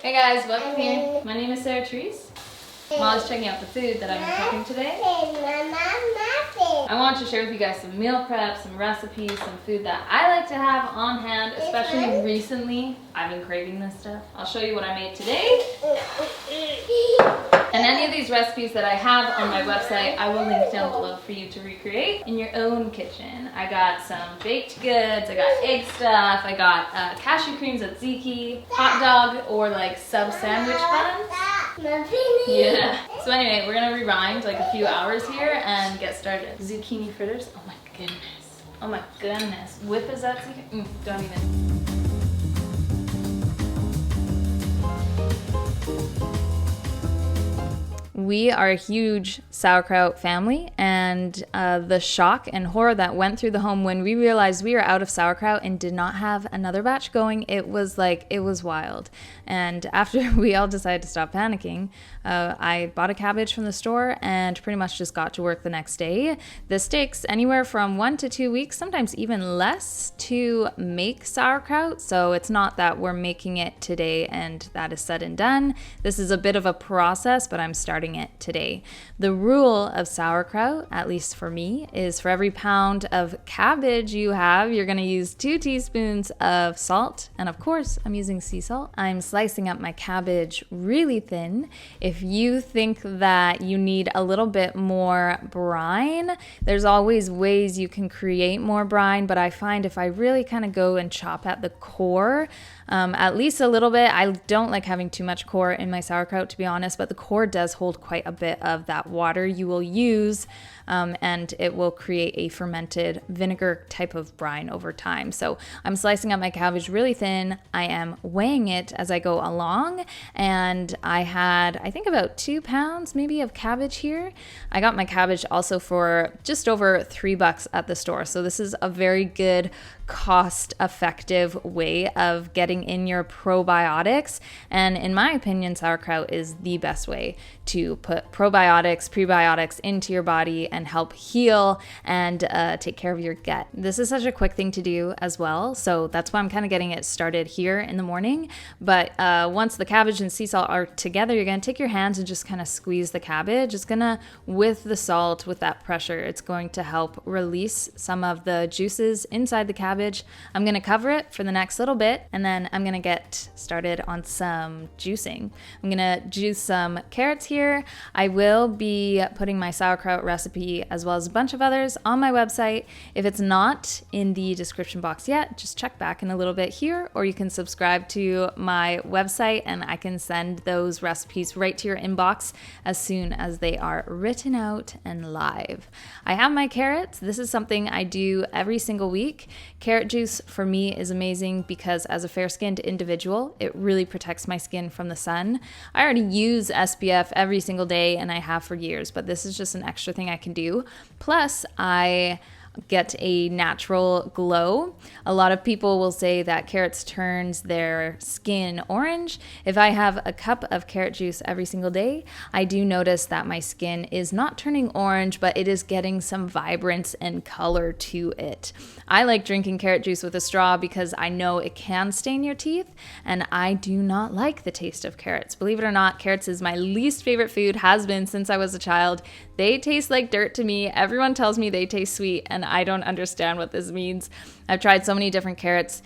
Hey guys, welcome here. My name is Sarah Therese. I'm always checking out the food that I'm cooking today. I want to share with you guys some meal prep, some recipes, some food that I like to have on hand, especially recently. I've been craving this stuff. I'll show you what I made today. And any of these recipes that I have on my website, I will link down below for you to recreate in your own kitchen. I got some baked goods, I got egg stuff, I got cashew creams at Ziki, hot dog or like sub sandwich buns. Yeah. So anyway, we're gonna rewind like a few hours here and get started. Zucchini fritters. Oh my goodness. Oh my goodness. Whip is that zucchini? Don't even. We are a huge sauerkraut family, and the shock and horror that went through the home when we realized we were out of sauerkraut and did not have another batch going, it was wild. And after we all decided to stop panicking, I bought a cabbage from the store and pretty much just got to work the next day. This takes anywhere from 1 to 2 weeks, sometimes even less, to make sauerkraut. So it's not that we're making it today and that is said and done. This is a bit of a process, but I'm starting it today. The rule of sauerkraut, at least for me, is for every pound of cabbage you have, you're going to use 2 teaspoons of salt. And of course, I'm using sea salt. I'm slicing up my cabbage really thin. If you think that you need a little bit more brine, there's always ways you can create more brine, but I find if I really kind of go and chop at the core, at least a little bit. I don't like having too much core in my sauerkraut, to be honest, but the core does hold quite a bit of that water you will use, and it will create a fermented vinegar type of brine over time. So I'm slicing up my cabbage really thin. I am weighing it as I go along, and I had, I think, about 2 pounds maybe of cabbage here. I got my cabbage also for just over $3 at the store. So this is a very good cost-effective way of getting in your probiotics, and in my opinion, sauerkraut is the best way to put probiotics, prebiotics into your body and help heal and take care of your gut. This is such a quick thing to do as well, so that's why I'm kind of getting it started here in the morning. But once the cabbage and sea salt are together, you're going to take your hands and just kind of squeeze the cabbage. It's going to, with the salt, with that pressure, it's going to help release some of the juices inside the cabbage. I'm going to cover it for the next little bit, and then I'm going to get started on some juicing. I'm going to juice some carrots here. I will be putting my sauerkraut recipe as well as a bunch of others on my website. If it's not in the description box yet, just check back in a little bit here, or you can subscribe to my website and I can send those recipes right to your inbox as soon as they are written out and live. I have my carrots. This is something I do every single week. Carrot juice for me is amazing because as a fair-skinned individual, it really protects my skin from the sun. I already use SPF every single day and I have for years, but this is just an extra thing I can do. Plus, I get a natural glow. A lot of people will say that carrots turns their skin orange. If I have a cup of carrot juice every single day, I do notice that my skin is not turning orange, but it is getting some vibrance and color to it. I like drinking carrot juice with a straw because I know it can stain your teeth, and I do not like the taste of carrots. Believe it or not, carrots is my least favorite food, has been since I was a child. They taste like dirt to me. Everyone tells me they taste sweet, and I don't understand what this means. I've tried so many different carrots,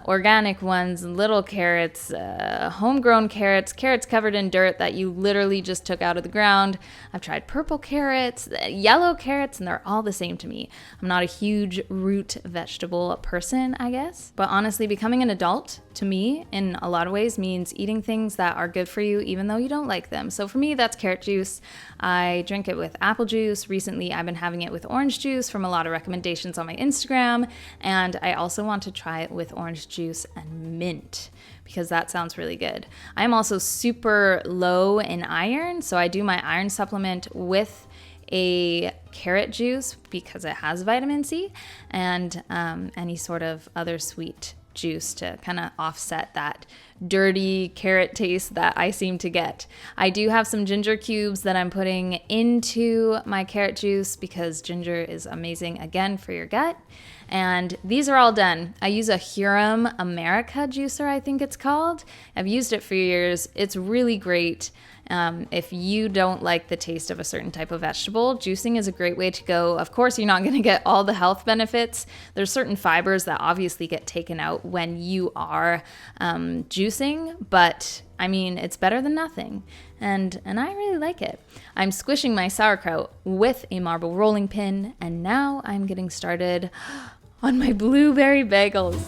organic ones, little carrots, homegrown carrots, carrots covered in dirt that you literally just took out of the ground. I've tried purple carrots, yellow carrots, and they're all the same to me. I'm not a huge root vegetable person, I guess. But honestly, becoming an adult, to me, in a lot of ways, means eating things that are good for you, even though you don't like them. So for me, that's carrot juice. I drink it with apple juice. Recently, I've been having it with orange juice from a lot of recommendations on my Instagram. And I also want to try it with orange juice and mint because that sounds really good. I'm also super low in iron, so I do my iron supplement with a carrot juice because it has vitamin C and any sort of other sweet juice to kind of offset that dirty carrot taste that I seem to get. I do have some ginger cubes that I'm putting into my carrot juice because ginger is amazing again for your gut. And these are all done. I use a Huron America juicer, I think it's called. I've used it for years. It's really great. If you don't like the taste of a certain type of vegetable, juicing is a great way to go. Of course, you're not going to get all the health benefits. There's certain fibers that obviously get taken out when you are juicing, but I mean, it's better than nothing. And I really like it. I'm squishing my sauerkraut with a marble rolling pin, and now I'm getting started on my blueberry bagels.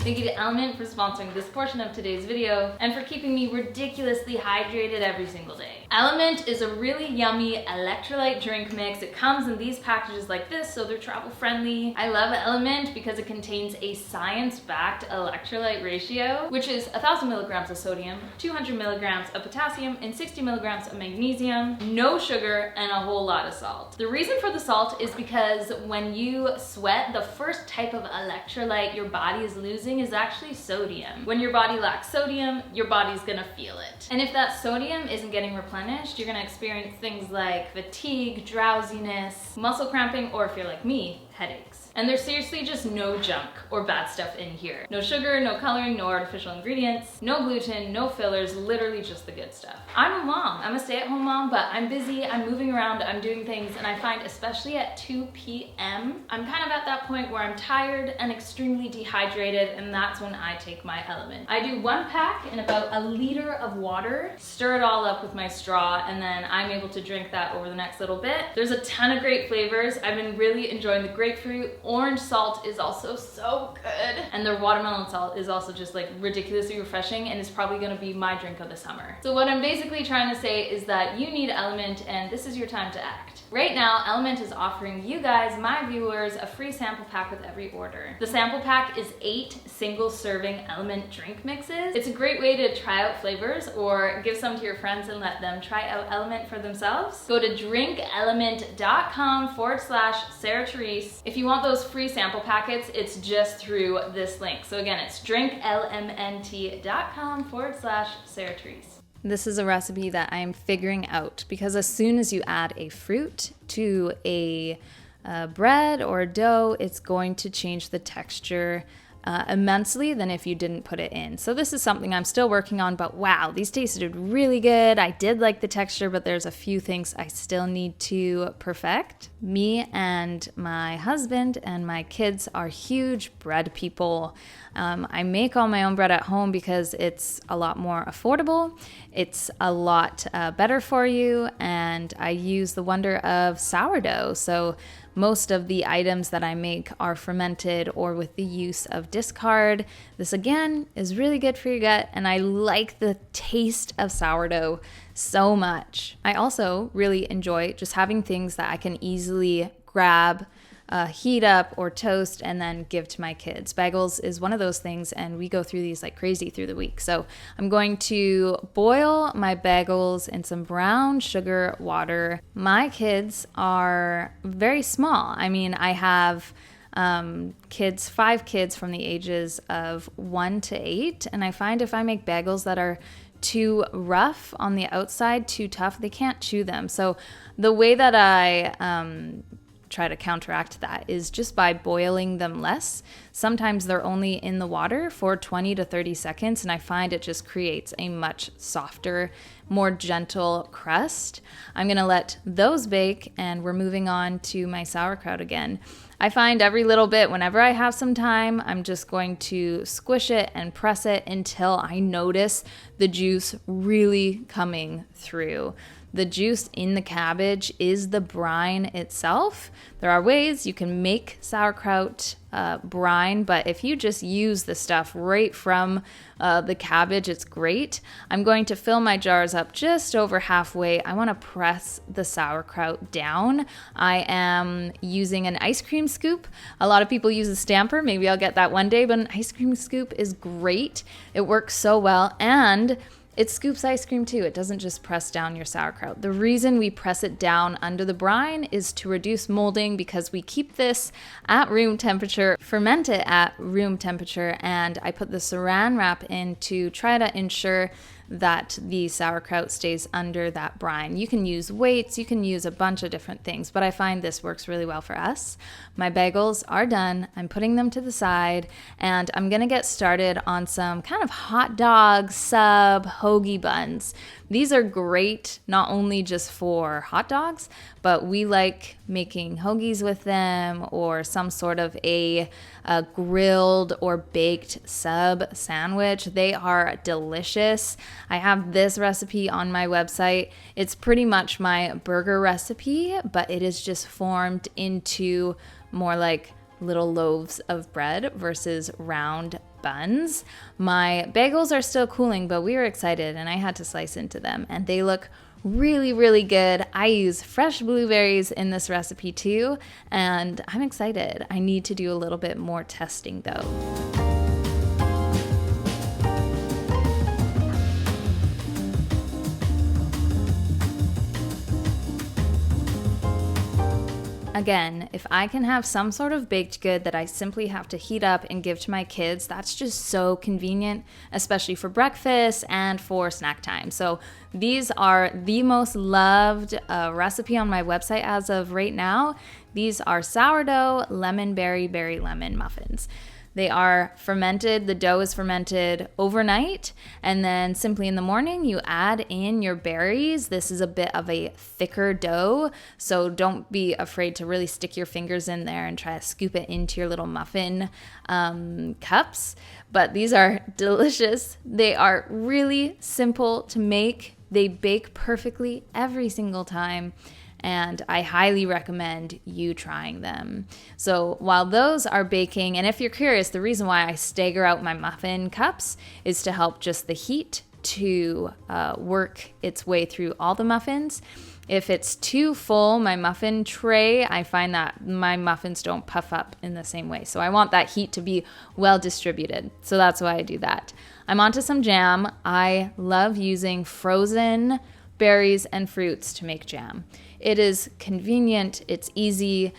Thank you to Element for sponsoring this portion of today's video and for keeping me ridiculously hydrated every single day. Element is a really yummy electrolyte drink mix. It comes in these packages like this, so they're travel friendly. I love Element because it contains a science-backed electrolyte ratio, which is 1,000 milligrams of sodium, 200 milligrams of potassium, and 60 milligrams of magnesium, no sugar, and a whole lot of salt. The reason for the salt is because when you sweat, the first type of electrolyte your body is losing is actually sodium. When your body lacks sodium, your body's gonna feel it. And if that sodium isn't getting replenished, you're gonna experience things like fatigue, drowsiness, muscle cramping, or if you're like me, headaches. And there's seriously just no junk or bad stuff in here. No sugar, no coloring, no artificial ingredients, no gluten, no fillers, literally just the good stuff. I'm a mom, I'm a stay-at-home mom, but I'm busy, I'm moving around, I'm doing things, and I find especially at 2 p.m., I'm kind of at that point where I'm tired and extremely dehydrated, and that's when I take my Element. I do 1 pack in about a liter of water, stir it all up with my straw, and then I'm able to drink that over the next little bit. There's a ton of great flavors. I've been really enjoying the grapefruit. Orange salt is also so good. And the watermelon salt is also just like ridiculously refreshing and is probably gonna be my drink of the summer. So what I'm basically trying to say is that you need Element and this is your time to act. Right now, Element is offering you guys, my viewers, a free sample pack with every order. The sample pack is 8 single-serving Element drink mixes. It's a great way to try out flavors or give some to your friends and let them try out Element for themselves. Go to drinkelement.com/Sarah Therese. If you want those free sample packets, it's just through this link. So again, it's drinklmnt.com/Sarah Therese. This is a recipe that I'm figuring out because as soon as you add a fruit to a bread or dough, it's going to change the texture immensely than if you didn't put it in. So this is something I'm still working on, but wow, these tasted really good. I did like the texture, but there's a few things I still need to perfect. Me and my husband and my kids are huge bread people. I make all my own bread at home because it's a lot more affordable. It's a lot better for you, and I use the wonder of sourdough. So most of the items that I make are fermented or with the use of discard. This again is really good for your gut, and I like the taste of sourdough so much. I also really enjoy just having things that I can easily grab, heat up or toast and then give to my kids. Bagels is one of those things, and we go through these like crazy through the week. So I'm going to boil my bagels in some brown sugar water. My kids are very small. I mean, I have 5 kids from the ages of 1 to 8, and I find if I make bagels that are too rough on the outside, too tough, they can't chew them. So the way that I try to counteract that is just by boiling them less. Sometimes they're only in the water for 20 to 30 seconds, and I find it just creates a much softer, more gentle crust. I'm gonna let those bake, and we're moving on to my sauerkraut again. I find every little bit, whenever I have some time, I'm just going to squish it and press it until I notice the juice really coming through. The juice in the cabbage is the brine itself. There are ways you can make sauerkraut brine, but if you just use the stuff right from the cabbage, it's great. I'm going to fill my jars up just over halfway. I want to press the sauerkraut down. I am using an ice cream scoop. A lot of people use a stamper. Maybe I'll get that one day, but an ice cream scoop is great. It works so well, and It scoops ice cream too. It doesn't just press down your sauerkraut. The reason we press it down under the brine is to reduce molding, because we keep this at room temperature, ferment it at room temperature, and I put the saran wrap in to try to ensure that the sauerkraut stays under that brine. You can use weights, you can use a bunch of different things, but I find this works really well for us. My bagels are done. I'm putting them to the side, and I'm gonna get started on some kind of hot dog sub hoagie buns. These are great not only just for hot dogs, but we like making hoagies with them, or some sort of a grilled or baked sub sandwich. They are delicious. I have this recipe on my website. It's pretty much my burger recipe, but it is just formed into more like little loaves of bread versus round buns. My bagels are still cooling, but we were excited and I had to slice into them, and they look really, really good. I use fresh blueberries in this recipe too, and I'm excited. I need to do a little bit more testing though. Again, if I can have some sort of baked good that I simply have to heat up and give to my kids, that's just so convenient, especially for breakfast and for snack time. So these are the most loved recipe on my website as of right now. These are sourdough lemon berry lemon muffins. They are fermented, the dough is fermented overnight, and then simply in the morning you add in your berries. This is a bit of a thicker dough, so don't be afraid to really stick your fingers in there and try to scoop it into your little muffin cups. But these are delicious. They are really simple to make. They bake perfectly every single time, and I highly recommend you trying them. So while those are baking, and if you're curious, the reason why I stagger out my muffin cups is to help just the heat to work its way through all the muffins. If it's too full, my muffin tray, I find that my muffins don't puff up in the same way. So I want that heat to be well distributed. So that's why I do that. I'm onto some jam. I love using frozen berries and fruits to make jam. It is convenient, it's easy.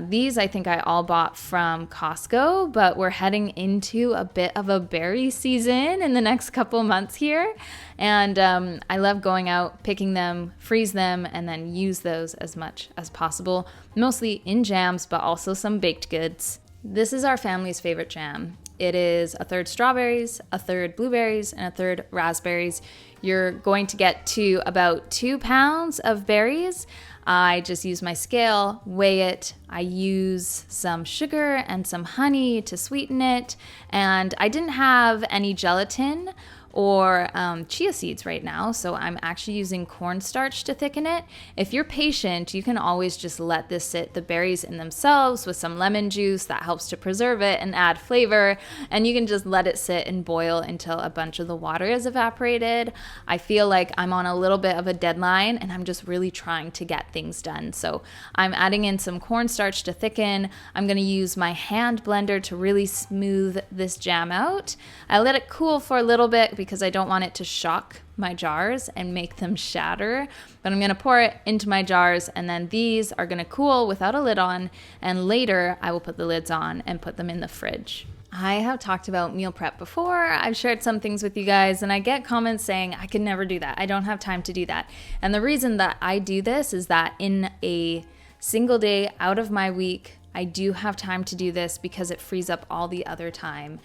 These I think I all bought from Costco, but we're heading into a bit of a berry season in the next couple months here. And I love going out, picking them, freeze them, and then use those as much as possible, mostly in jams, but also some baked goods. This is our family's favorite jam. It is a third strawberries, a third blueberries, and a third raspberries. You're going to get to about 2 pounds of berries. I just use my scale, weigh it. I use some sugar and some honey to sweeten it. And I didn't have any gelatin or chia seeds right now, so I'm actually using cornstarch to thicken it. If you're patient, you can always just let this sit, the berries in themselves, with some lemon juice that helps to preserve it and add flavor, and you can just let it sit and boil until a bunch of the water is evaporated. I feel like I'm on a little bit of a deadline and I'm just really trying to get things done, so I'm adding in some cornstarch to thicken. I'm going to use my hand blender to really smooth this jam out. I let it cool for a little bit because I don't want it to shock my jars and make them shatter. But I'm going to pour it into my jars, and then these are going to cool without a lid on, and later I will put the lids on and put them in the fridge. I have talked about meal prep before. I've shared some things with you guys, and I get comments saying I could never do that. I don't have time to do that. And the reason that I do this is that in a single day out of my week, I do have time to do this because it frees up all the other time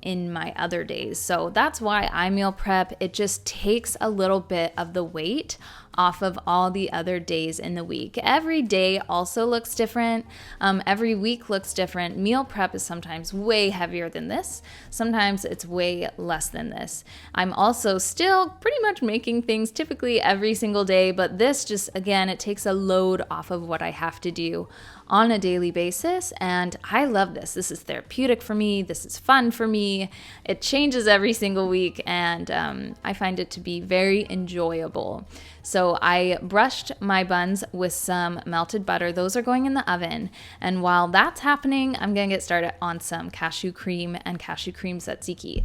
in my other days. So that's why I meal prep. It just takes a little bit of the weight off of all the other days in the week. Every day also looks different. Every week looks different. Meal prep is sometimes way heavier than this. Sometimes it's way less than this. I'm also still pretty much making things typically every single day, but this just, again, it takes a load off of what I have to do on a daily basis, and I love this. This is therapeutic for me. This is fun for me. It changes every single week, and I find it to be very enjoyable. So I brushed my buns with some melted butter. Those are going in the oven. And while that's happening, I'm going to get started on some cashew cream and cashew cream tzatziki.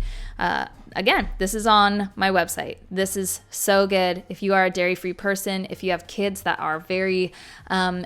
Again, this is on my website. This is so good. If you are a dairy-free person, if you have kids that are very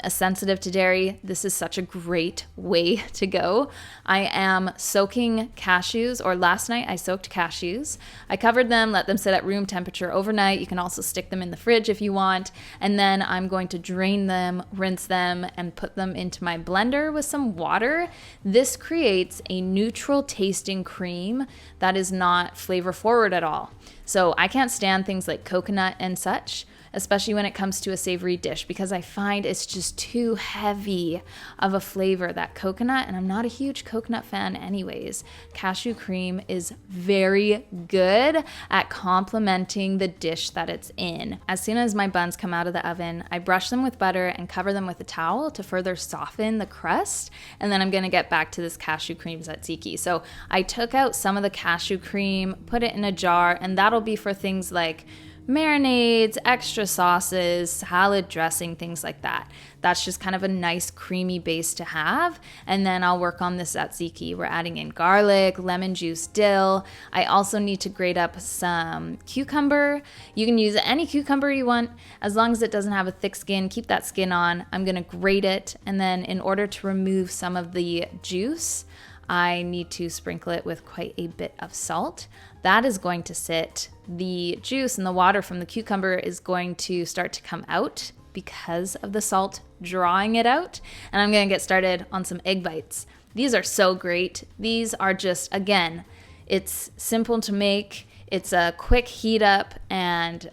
sensitive to dairy, this is such a great way to go. I am soaking cashews, or last night I soaked cashews. I covered them, let them sit at room temperature overnight. You can also stick them in the fridge if you want. And then I'm going to drain them, rinse them, and put them into my blender with some water. This creates a neutral tasting cream that is not flavor forward at all. So I can't stand things like coconut and such, especially when it comes to a savory dish, because I find it's just too heavy of a flavor, that coconut, and I'm not a huge coconut fan anyways. Cashew cream is very good at complementing the dish that it's in. As soon as my buns come out of the oven, I brush them with butter and cover them with a towel to further soften the crust, and then I'm gonna get back to this cashew cream tzatziki. So I took out some of the cashew cream, put it in a jar, and that'll be for things like marinades, extra sauces, salad dressing, things like that. That's just kind of a nice creamy base to have. And then I'll work on the tzatziki. We're adding in garlic, lemon juice, dill. I also need to grate up some cucumber. You can use any cucumber you want, as long as it doesn't have a thick skin. Keep that skin on. I'm gonna grate it. And then in order to remove some of the juice, I need to sprinkle it with quite a bit of salt. That is going to sit. The juice and the water from the cucumber is going to start to come out because of the salt drawing it out. And I'm going to get started on some egg bites. These are so great. These are just, again, it's simple to make. It's a quick heat up, and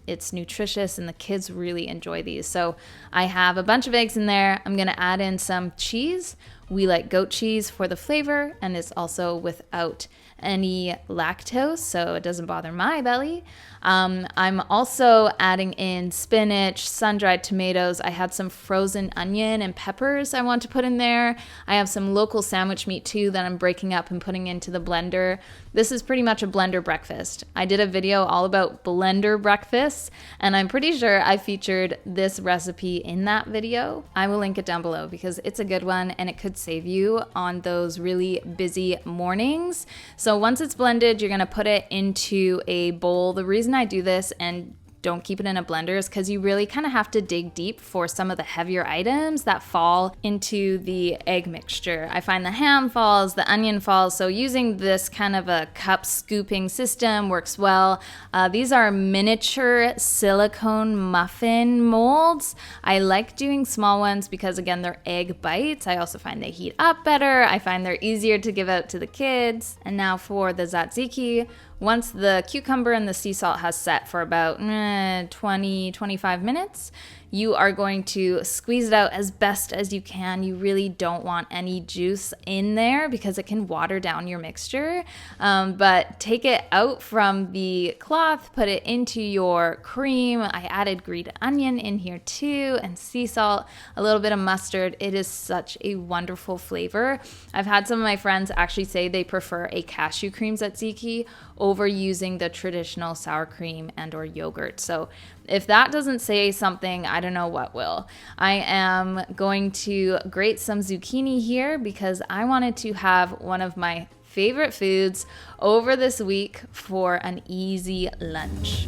it's nutritious, and the kids really enjoy these. So I have a bunch of eggs in there. I'm going to add in some cheese. We like goat cheese for the flavor, and it's also without any lactose, so it doesn't bother my belly. I'm also adding in spinach, sun-dried tomatoes. I had some frozen onion and peppers I want to put in there. I have some local sandwich meat too that I'm breaking up and putting into the blender. This is pretty much a blender breakfast. I did a video all about blender breakfasts, and I'm pretty sure I featured this recipe in that video. I will link it down below because it's a good one and it could save you on those really busy mornings. So once it's blended, you're gonna put it into a bowl. The reason I do this and don't keep it in a blender is because you really kind of have to dig deep for some of the heavier items that fall into the egg mixture. I find the ham falls, the onion falls, so using this kind of a cup scooping system works well. These are miniature silicone muffin molds. I like doing small ones because, again, they're egg bites. I also find they heat up better. I find they're easier to give out to the kids. And now for the tzatziki. Once the cucumber and the sea salt has set for about 20-25 minutes, you are going to squeeze it out as best as you can. You really don't want any juice in there because it can water down your mixture. But take it out from the cloth, put it into your cream. I added green onion in here too, and sea salt, a little bit of mustard. It is such a wonderful flavor. I've had some of my friends actually say they prefer a cashew cream tzatziki over using the traditional sour cream and or yogurt. So if that doesn't say something, I don't know what will. I am going to grate some zucchini here because I wanted to have one of my favorite foods over this week for an easy lunch.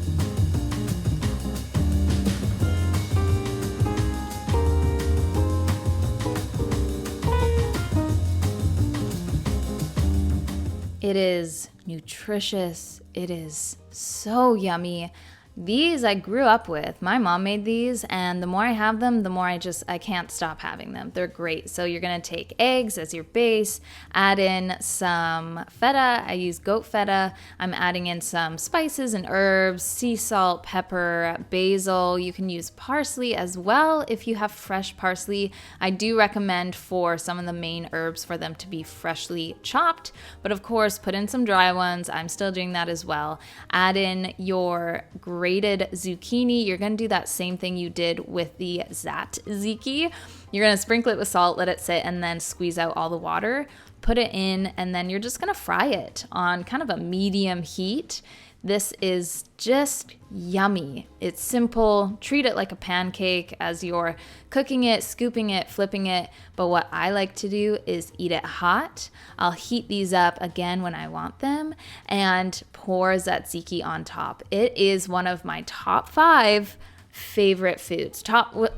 It is nutritious. It is so yummy. These I grew up with. My mom made these, and the more I have them, the more I can't stop having them. They're great. So you're gonna take eggs as your base, add in some feta. I use goat feta. I'm adding in some spices and herbs, sea salt, pepper, basil. You can use parsley as well if you have fresh parsley. I do recommend for some of the main herbs for them to be freshly chopped, but of course put in some dry ones. I'm still doing that as well. Add in your grated zucchini. You're going to do that same thing you did with the tzatziki. You're going to sprinkle it with salt, let it sit, and then squeeze out all the water. Put it in, and then you're just going to fry it on kind of a medium heat. This is just yummy. It's simple. Treat it like a pancake as you're cooking it, scooping it, flipping it. But what I like to do is eat it hot. I'll heat these up again when I want them and pour tzatziki on top. It is one of my top 5 favorite foods.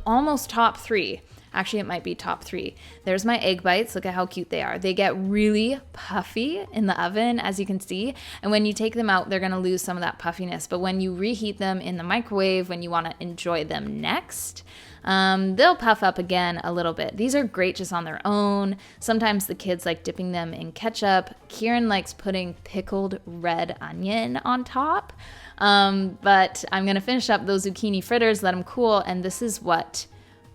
Almost top 3. Actually, it might be top 3. There's my egg bites. Look at how cute they are. They get really puffy in the oven, as you can see. And when you take them out, they're going to lose some of that puffiness. But when you reheat them in the microwave, when you want to enjoy them next, they'll puff up again a little bit. These are great just on their own. Sometimes the kids like dipping them in ketchup. Kieran likes putting pickled red onion on top. But I'm going to finish up those zucchini fritters, let them cool, and this is what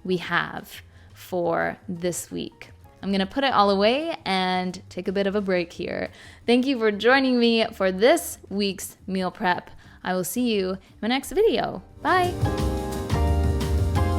we have for this week. I'm going to put it all away and take a bit of a break here. Thank you for joining me for this week's meal prep. I will see you in my next video. Bye.